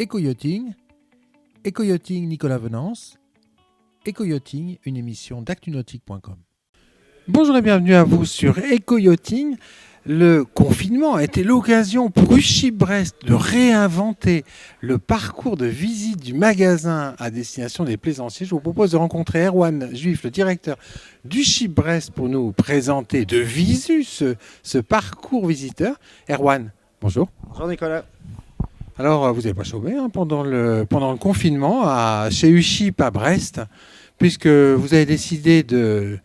Éco-yachting, Éco-yachting Nicolas Venance, Éco-yachting, une émission d'actunautique.com. Bonjour et bienvenue à vous sur Éco-yachting. Le confinement a été l'occasion pour USHIP Brest de réinventer le parcours de visite du magasin à destination des plaisanciers. Je vous propose de rencontrer Erwan Juif, le directeur d'USHIP Brest, pour nous présenter de visu ce parcours visiteur. Erwan, bonjour. Bonjour Nicolas. Alors, vous n'avez pas chômé pendant le confinement chez USHIP à Brest, puisque vous avez décidé de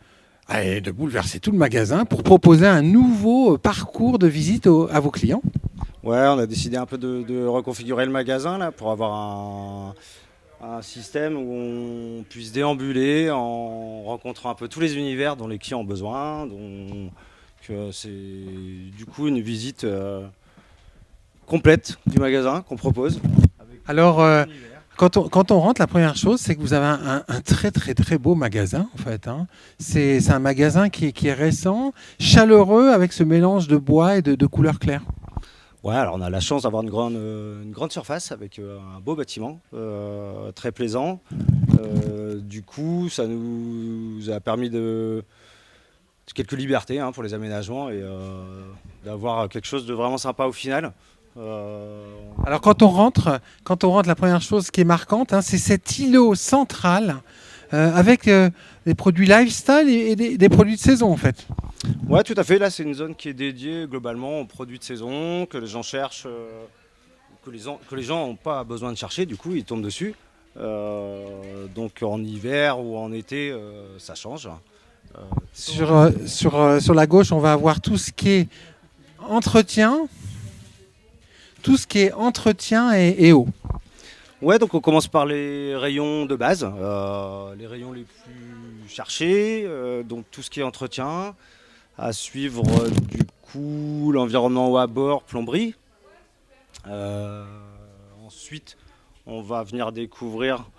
bouleverser tout le magasin pour proposer un nouveau parcours de visite à vos clients. Ouais, on a décidé un peu de reconfigurer le magasin là, pour avoir un système où on puisse déambuler en rencontrant un peu tous les univers dont les clients ont besoin. Donc, c'est du coup une visite complète du magasin qu'on propose. Alors, quand on rentre, la première chose, c'est que vous avez un très très très beau magasin en fait. C'est un magasin qui est récent, chaleureux, avec ce mélange de bois et de couleurs claires. Ouais, alors on a la chance d'avoir une grande surface avec un beau bâtiment, très plaisant. Du coup, ça nous a permis de quelques libertés pour les aménagements et d'avoir quelque chose de vraiment sympa au final. Alors quand on rentre, la première chose qui est marquante, c'est cet îlot central avec des produits lifestyle et des produits de saison en fait. Ouais, tout à fait. Là, c'est une zone qui est dédiée globalement aux produits de saison, que les gens cherchent, que les gens n'ont pas besoin de chercher, du coup, ils tombent dessus. Donc en hiver ou en été, ça change. Sur la gauche, on va avoir tout ce qui est entretien. Tout ce qui est entretien et eau. Ouais, donc on commence par les rayons de base, les rayons les plus cherchés, donc tout ce qui est entretien, à suivre du coup l'environnement au bord, plomberie. Ensuite, on va venir découvrir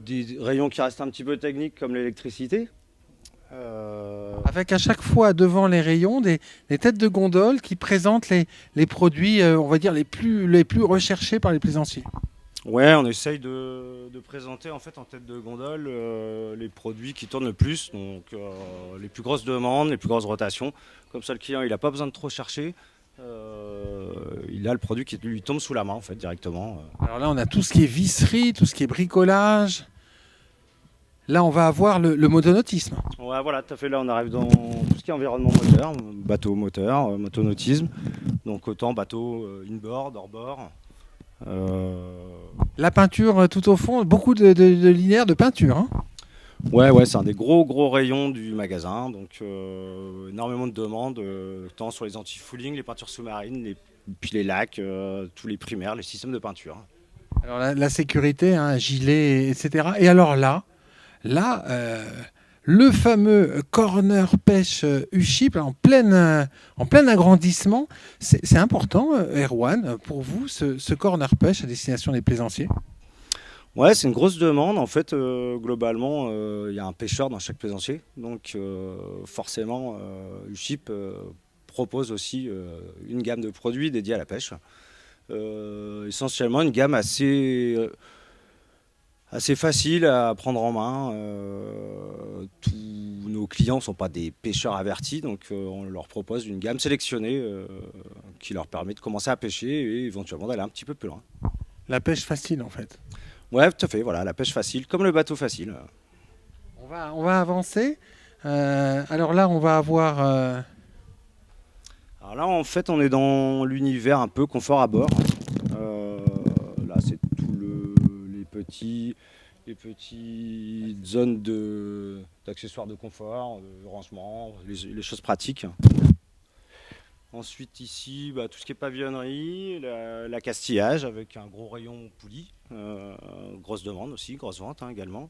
des rayons qui restent un petit peu techniques comme l'électricité. Avec à chaque fois devant les rayons des têtes de gondole qui présentent les produits, on va dire, les plus recherchés par les plaisanciers. Ouais, on essaye de présenter en fait en tête de gondole les produits qui tournent le plus, donc les plus grosses demandes, les plus grosses rotations. Comme ça, le client il n'a pas besoin de trop chercher. Il a le produit qui lui tombe sous la main en fait directement. Alors là, on a tout ce qui est visserie, tout ce qui est bricolage. Là, on va avoir le motonautisme. Ouais, voilà, tout à fait. Là, on arrive dans tout ce qui est environnement moteur, bateau moteur, motonautisme. Donc autant bateau inboard, hors-bord. La peinture tout au fond, beaucoup de linéaires de peinture. Ouais, c'est un des gros rayons du magasin. Donc énormément de demandes, tant sur les anti-fouling, les peintures sous-marines, puis les lacs, tous les primaires, les systèmes de peinture. Alors la sécurité, gilet, etc. Et alors là, le fameux corner pêche USHIP en plein agrandissement, c'est important, Erwan, pour vous, ce corner pêche à destination des plaisanciers? Ouais, c'est une grosse demande. En fait, globalement, il y a un pêcheur dans chaque plaisancier. Donc forcément, USHIP propose aussi une gamme de produits dédiés à la pêche. Essentiellement une gamme assez facile à prendre en main. Tous nos clients ne sont pas des pêcheurs avertis, donc on leur propose une gamme sélectionnée qui leur permet de commencer à pêcher et éventuellement d'aller un petit peu plus loin. La pêche facile en fait. Ouais, tout à fait, voilà, la pêche facile, comme le bateau facile. On va avancer. Alors là, on va avoir... Alors là, en fait, on est dans l'univers un peu confort à bord. Là, c'est les petites zones d'accessoires de confort, de rangement, les choses pratiques. Ensuite ici, tout ce qui est pavillonnerie, l'accastillage avec un gros rayon poulie, grosse demande aussi, grosse vente également.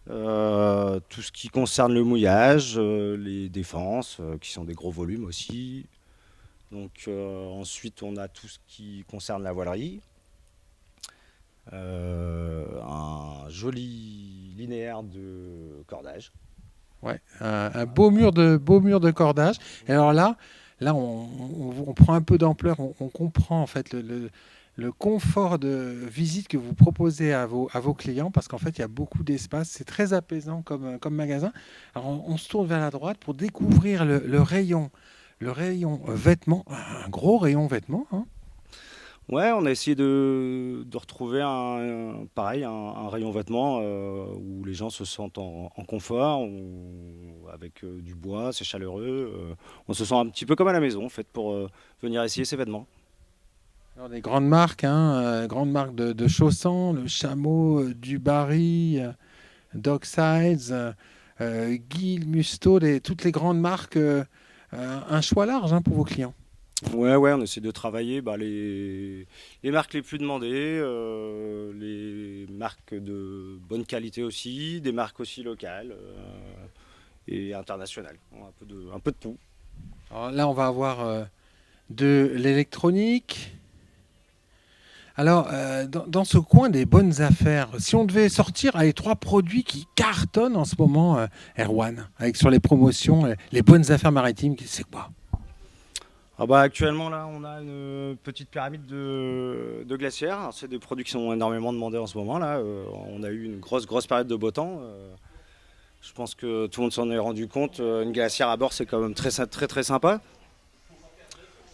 Tout ce qui concerne le mouillage, les défenses qui sont des gros volumes aussi. Donc ensuite on a tout ce qui concerne la voilerie. Un joli linéaire de cordage. Ouais, un beau mur de cordage. Et alors là on prend un peu d'ampleur, on comprend en fait le confort de visite que vous proposez à vos clients, parce qu'en fait, il y a beaucoup d'espace. C'est très apaisant comme magasin. Alors, on se tourne vers la droite pour découvrir le rayon vêtements, un gros rayon vêtements, hein. Ouais, on a essayé de retrouver pareil, un rayon vêtements où les gens se sentent en confort, avec du bois, c'est chaleureux. On se sent un petit peu comme à la maison, en fait, pour venir essayer ces vêtements. Alors, des grandes marques, hein, grandes marques de chaussons, le Chameau, du Barry, Docksides, Gill, Musto, toutes les grandes marques, un choix large, hein, pour vos clients. Ouais, ouais, on essaie de travailler les marques les plus demandées, les marques de bonne qualité aussi, des marques aussi locales et internationales. Un peu de tout. Alors là, on va avoir de l'électronique. Alors, dans ce coin des bonnes affaires, si on devait sortir les trois produits qui cartonnent en ce moment, Erwan, sur les promotions, les bonnes affaires maritimes, c'est quoi? Ah bah actuellement là on a une petite pyramide de glacières. Alors, c'est des produits qui sont énormément demandés en ce moment là. On a eu une grosse période de beau temps. Je pense que tout le monde s'en est rendu compte. Une glacière à bord c'est quand même très sympa.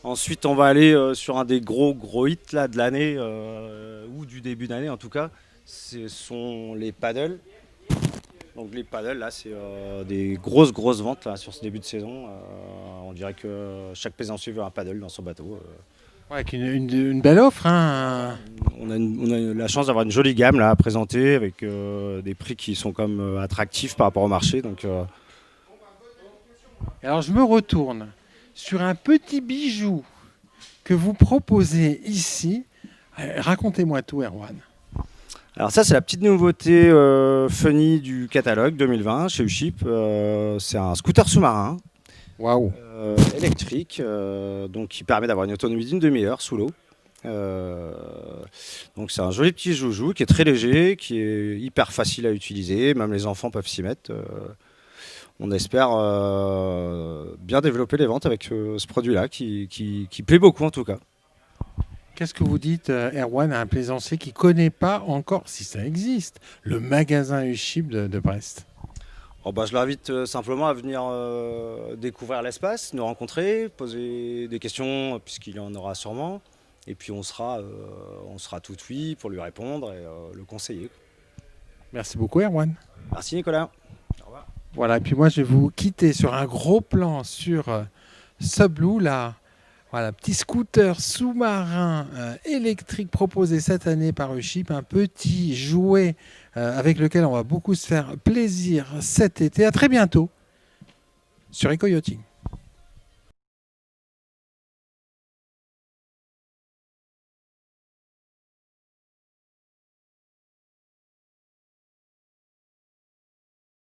Ensuite on va aller sur un des gros hits là, de l'année ou du début d'année en tout cas. Ce sont les paddles. Donc les paddles, là, c'est des grosses ventes là, sur ce début de saison. On dirait que chaque plaisancier veut un paddle dans son bateau. Ouais, avec une belle offre, hein. On a la chance d'avoir une jolie gamme là, à présenter avec des prix qui sont comme attractifs par rapport au marché. Donc, Alors, je me retourne sur un petit bijou que vous proposez ici. Racontez-moi tout, Erwan. alors ça, c'est la petite nouveauté funny du catalogue 2020 chez Uship. C'est un scooter sous-marin Waouh. électrique, donc qui permet d'avoir une autonomie d'une demi-heure sous l'eau. Donc c'est un joli petit joujou qui est très léger, qui est hyper facile à utiliser, même les enfants peuvent s'y mettre. On espère bien développer les ventes avec ce produit-là qui plaît beaucoup en tout cas. Qu'est-ce que vous dites, Erwan, à un plaisancier qui ne connaît pas encore, si ça existe, le magasin Uship de Brest? Oh bah, je l'invite simplement à venir découvrir l'espace, nous rencontrer, poser des questions puisqu'il y en aura sûrement. Et puis on sera tout oui pour lui répondre et le conseiller. Merci beaucoup, Erwan. Merci Nicolas. Au revoir. Voilà, et puis moi, je vais vous quitter sur un gros plan sur Subblue, là. Voilà, petit scooter sous-marin électrique proposé cette année par Uship, un petit jouet avec lequel on va beaucoup se faire plaisir cet été. À très bientôt sur Eco Yachting.